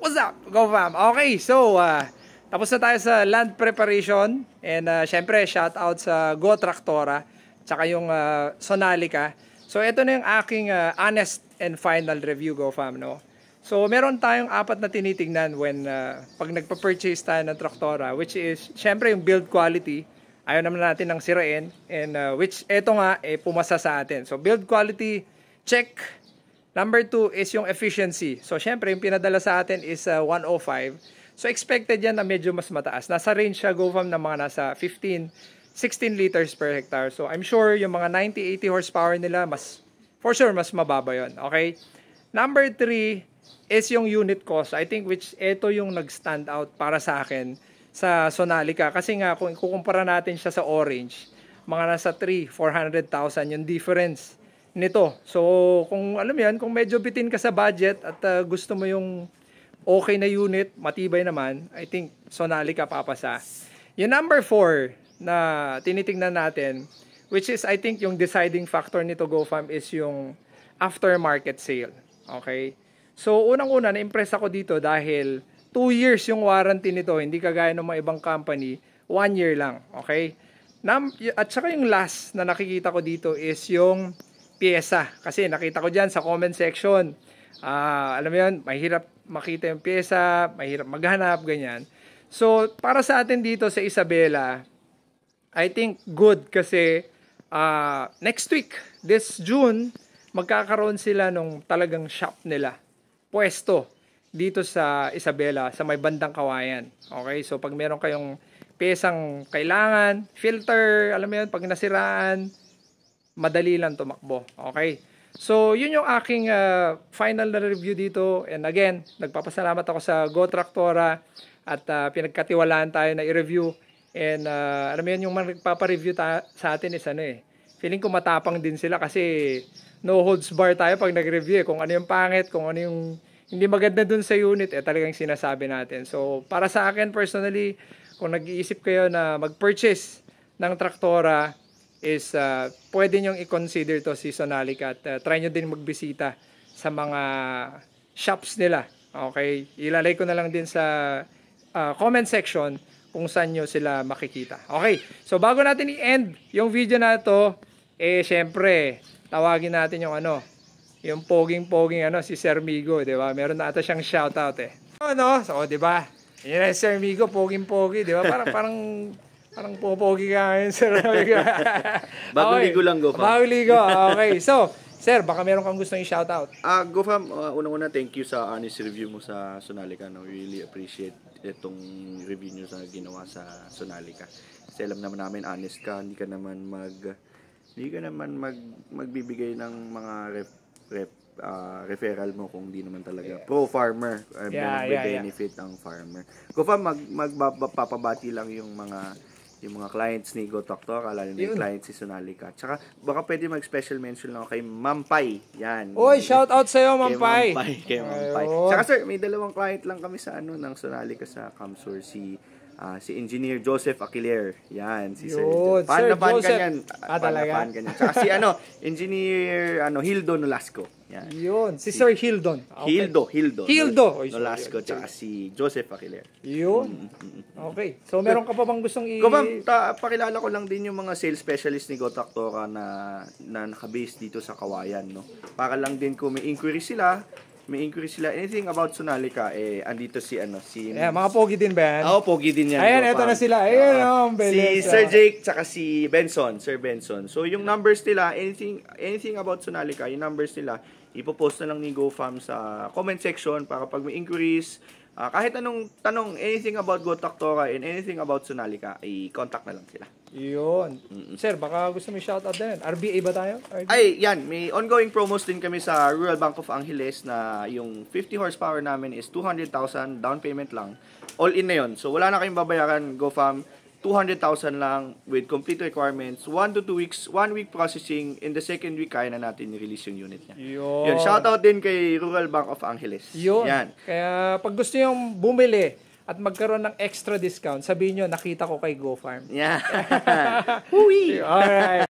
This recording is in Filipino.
What's up, GoFam? Okay, so tapos na tayo sa land preparation and syempre shout out sa Go Tractora tsaka yung Sonalica. So ito na yung aking honest and final review, GoFam, no? So meron tayong apat na tinitingnan when pag nagpa-purchase tayo ng Tractora, which is syempre yung build quality. Ayaw naman natin ng sirain and which eto nga pumasa sa atin. So build quality, check. Number 2 is yung efficiency. So, syempre, yung pinadala sa atin is 105. So, expected yan na medyo mas mataas. Nasa range siya, GoFam, ng mga nasa 15, 16 liters per hectare. So, I'm sure yung mga 90, 80 horsepower nila, for sure, mas mababa yun. Okay? Number 3 is yung unit cost. I think which ito yung nag-stand out para sa akin sa Sonalica. Kasi nga, kung ikukumpara natin siya sa Orange, mga nasa 300,000, 400,000 yung difference nito. So, kung alam mo yan, kung medyo bitin ka sa budget at gusto mo yung okay na unit, matibay naman, I think Sonalica papasa. Yung number 4 na tinitingnan natin, which is I think yung deciding factor nito, GoFam, is yung aftermarket sale. Okay? So, unang-una, na-impress ako dito dahil 2 years yung warranty nito, hindi kagaya ng mga ibang company, 1 year lang. Okay? At saka yung last na nakikita ko dito is yung pyesa. Kasi nakita ko dyan sa comment section, alam mo yun, mahirap makita yung pyesa, mahirap maghanap, ganyan. So, para sa atin dito sa Isabela, I think good kasi next week, this June, magkakaroon sila nung talagang shop nila. Pwesto dito sa Isabela, sa may bandang Kawayan. Okay? So, pag meron kayong pyesang kailangan, filter, alam mo yun, pag nasiraan, madali lang tumakbo. Okay? So, yun yung aking final na review dito. And again, nagpapasalamat ako sa Go Tractora at pinagkatiwalaan tayo na i-review. And alam mo yun, yung magpapa-review sa atin is feeling ko matapang din sila kasi no holds bar tayo pag nag-review. Kung ano yung pangit, kung ano yung hindi maganda dun sa unit, talagang sinasabi natin. So, para sa akin personally, kung nag-iisip kayo na mag-purchase ng Tractora, is pwede nyong i-consider to si Sonalica at try nyo din magbisita sa mga shops nila. Okay? Ilalagay ko na lang din sa comment section kung saan nyo sila makikita. Okay? So, bago natin i-end yung video na to, syempre, tawagin natin yung yung poging-poging si Sir Migo, di ba? Meron na ata siyang shoutout So, di ba? Yan ang Sir Migo, poging-pogi, di ba? Parang popogi ka ngayon, Sir. Bagong ligo lang, GoFam. Bagong ligo, okay. So, Sir, baka meron kang gustong i-shoutout. GoFam, unang-una, thank you sa honest review mo sa Sonalica. No? We really appreciate itong review nyo sa ginawa sa Sonalica. Kasi alam naman namin, honest ka, hindi ka naman magbibigay ng mga referral mo kung di naman talaga pro-farmer. Benefit ang farmer. GoFam, magpapabati lang yung mga clients ni Go Tractora, lalo na yung clients si Sonalica. Tsaka, baka pwede mag-special mention lang kay Ma'am Pai. Yan. Oy, shout out sa'yo, Ma'am Pai. Kay Ma'am Pai. Tsaka sir, may dalawang client lang kami sa ng Sonalica sa Camsur, si Engineer Joseph Aquiler. Yan, si Sir. Fan na fan kanyan. Talaga? Tsaka si Engineer Hildo Nolasco. Yan. Yun, si Sir Hildon. Okay. Hildo Nolasco, tsaka si Joseph Aquiler. Yun. Okay. So, meron ka pa bang gustong pakilala ko lang din yung mga sales specialist ni Go Tractora na nakabase dito sa Kawayan, no? Para lang din kung may inquiry sila, anything about Sonalica, andito si mga pogi din ba yan? Pogi din yan. Ayan, eto na sila. Ayan, si Sir Jake, tsaka si Sir Benson. So, yung numbers nila, anything about Sonalica, yung numbers nila, ipopost na lang ni GoFam sa comment section para pag may inquiries, kahit anong tanong, anything about Go Tractora and anything about Sonalica, i-contact na lang sila. Yun. Sir, baka gusto mo i-shoutout din. RBA ba tayo? RBA? Ay, yan. May ongoing promos din kami sa Rural Bank of Angeles na yung 50 horsepower namin is 200,000 down payment lang. All in na yun. So, wala na kayong babayaran, GoFam. 200,000 lang with complete requirements. 1 to 2 weeks, 1 week processing. In the second week, kaya na natin i-release yung unit niya. Yun. Shoutout din kay Rural Bank of Angeles. Yun. Yan. Kaya pag gusto yung bumili at magkaroon ng extra discount, sabihin nyo, nakita ko kay GoFarm. Yeah. Alright.